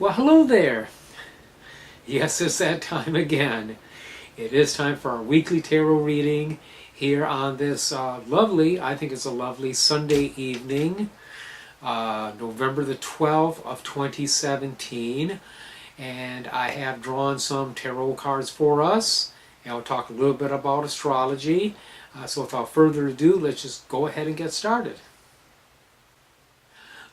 Well, hello there. Yes, it's that time again. It is time for our weekly tarot reading here on this I think it's a lovely Sunday evening, November the 12th of 2017. And I have drawn some tarot cards for us. And I'll talk a little bit about astrology. So without further ado, let's just go ahead and get started.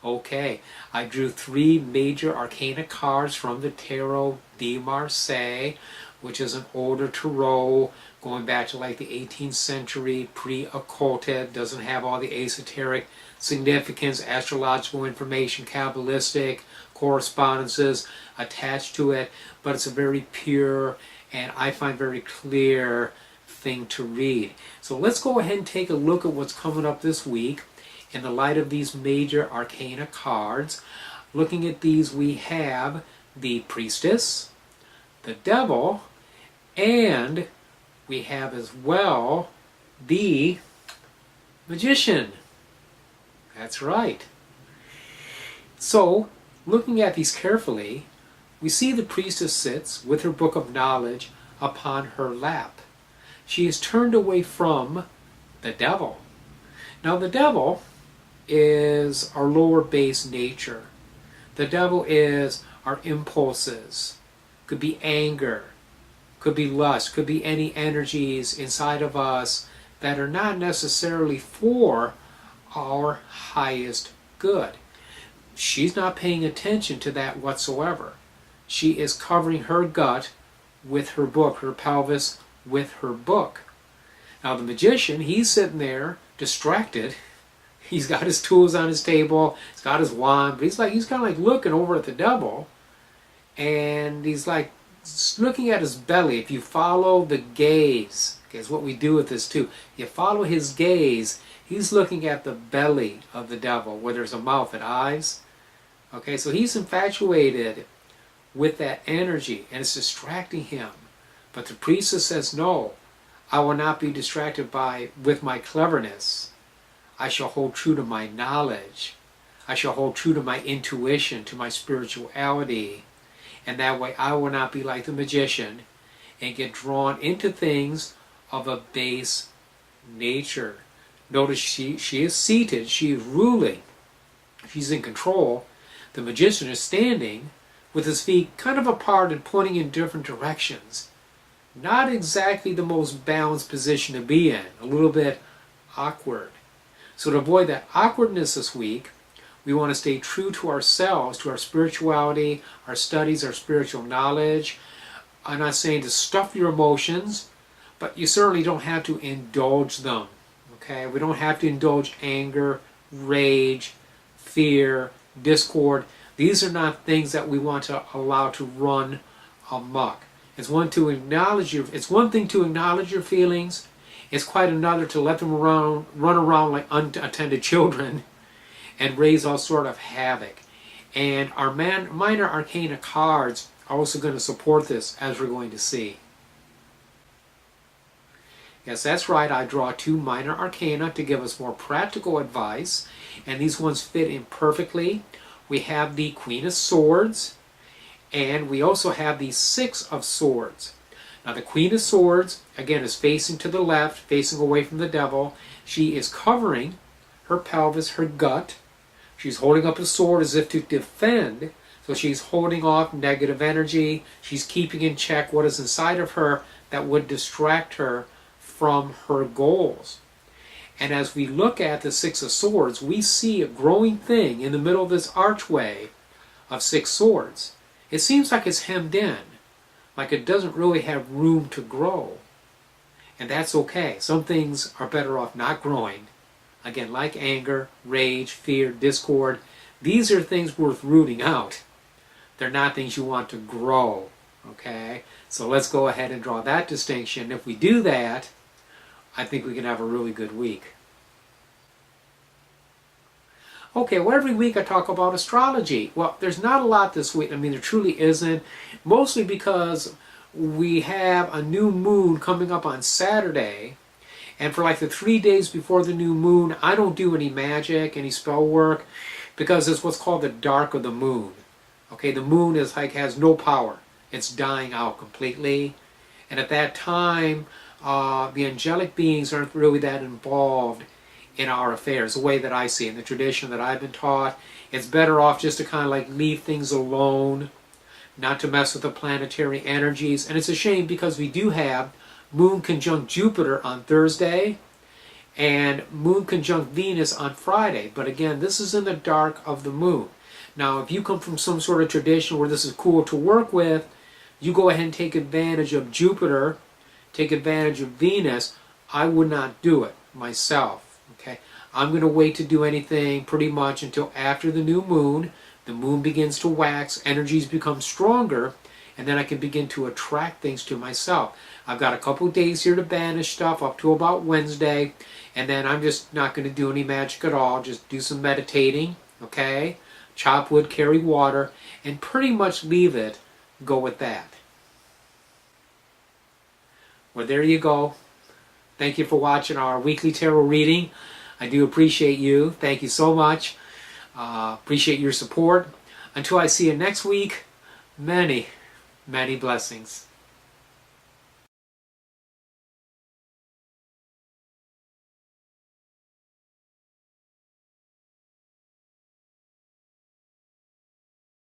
Okay, I drew three major arcana cards from the Tarot de Marseille, which is an older tarot going back to like the 18th century, pre-occulted, doesn't have all the esoteric significance, astrological information, Kabbalistic correspondences attached to it, but it's a very pure and I find very clear thing to read. So let's go ahead and take a look at what's coming up this week. In the light of these major arcana cards, looking at these, we have the Priestess, the Devil, and we have as well the Magician. That's right. So, looking at these carefully, we see the Priestess sits with her book of knowledge upon her lap. She is turned away from the Devil. Now, the Devil is our lower base nature. The devil is our impulses. Could be anger, could be lust, could be any energies inside of us that are not necessarily for our highest good. She's not paying attention to that whatsoever. She is covering her gut with her book, her pelvis with her book. Now the magician, he's sitting there distracted. He's got his tools on his table, he's got his wand, but he's kind of like looking over at the devil, and he's like looking at his belly. If you follow the gaze, okay, it's what we do with this too. You follow his gaze, he's looking at the belly of the devil, where there's a mouth and eyes. Okay, so he's infatuated with that energy, and it's distracting him. But the priestess says, no, I will not be distracted with my cleverness. I shall hold true to my knowledge. I shall hold true to my intuition, to my spirituality. And that way I will not be like the magician and get drawn into things of a base nature. Notice she is seated, she is ruling, she's in control. The magician is standing with his feet kind of apart and pointing in different directions. Not exactly the most balanced position to be in, a little bit awkward. So to avoid that awkwardness this week, we want to stay true to ourselves, to our spirituality, our studies, our spiritual knowledge. I'm not saying to stuff your emotions, but you certainly don't have to indulge them. Okay? We don't have to indulge anger, rage, fear, discord. These are not things that we want to allow to run amok. It's one thing to acknowledge your feelings. It's quite another to let them run around like unattended children and raise all sort of havoc. And our minor arcana cards are also going to support this, as we're going to see. Yes, that's right. I draw two minor arcana to give us more practical advice, and these ones fit in perfectly. We have the Queen of Swords, and we also have the Six of Swords. Now the Queen of Swords, again, is facing to the left, facing away from the devil. She is covering her pelvis, her gut. She's holding up a sword as if to defend. So she's holding off negative energy. She's keeping in check what is inside of her that would distract her from her goals. And as we look at the Six of Swords, we see a growing thing in the middle of this archway of six swords. It seems like it's hemmed in, like it doesn't really have room to grow. And that's okay. Some things are better off not growing. Again, like anger, rage, fear, discord. These are things worth rooting out. They're not things you want to grow. Okay? So let's go ahead and draw that distinction. If we do that, I think we can have a really good week. Okay, well, every week I talk about astrology. Well, there's not a lot this week. I mean, there truly isn't. Mostly because we have a new moon coming up on Saturday. And for like the 3 days before the new moon, I don't do any magic, any spell work, because it's what's called the dark of the moon. Okay, the moon is like has no power. It's dying out completely. And at that time, the angelic beings aren't really that involved in our affairs, the way that I see it, in the tradition that I've been taught. It's better off just to kind of like leave things alone, not to mess with the planetary energies. And it's a shame because we do have Moon conjunct Jupiter on Thursday and Moon conjunct Venus on Friday. But again, this is in the dark of the moon. Now, if you come from some sort of tradition where this is cool to work with, you go ahead and take advantage of Jupiter, take advantage of Venus. I would not do it myself. Okay, I'm going to wait to do anything pretty much until after the new moon. The moon begins to wax, energies become stronger, and then I can begin to attract things to myself. I've got a couple days here to banish stuff up to about Wednesday, and then I'm just not going to do any magic at all. Just do some meditating, okay? Chop wood, carry water, and pretty much leave it. Go with that. Well, there you go. Thank you for watching our weekly tarot reading. I do appreciate you. Thank you so much. Appreciate your support. Until I see you next week, many, many blessings.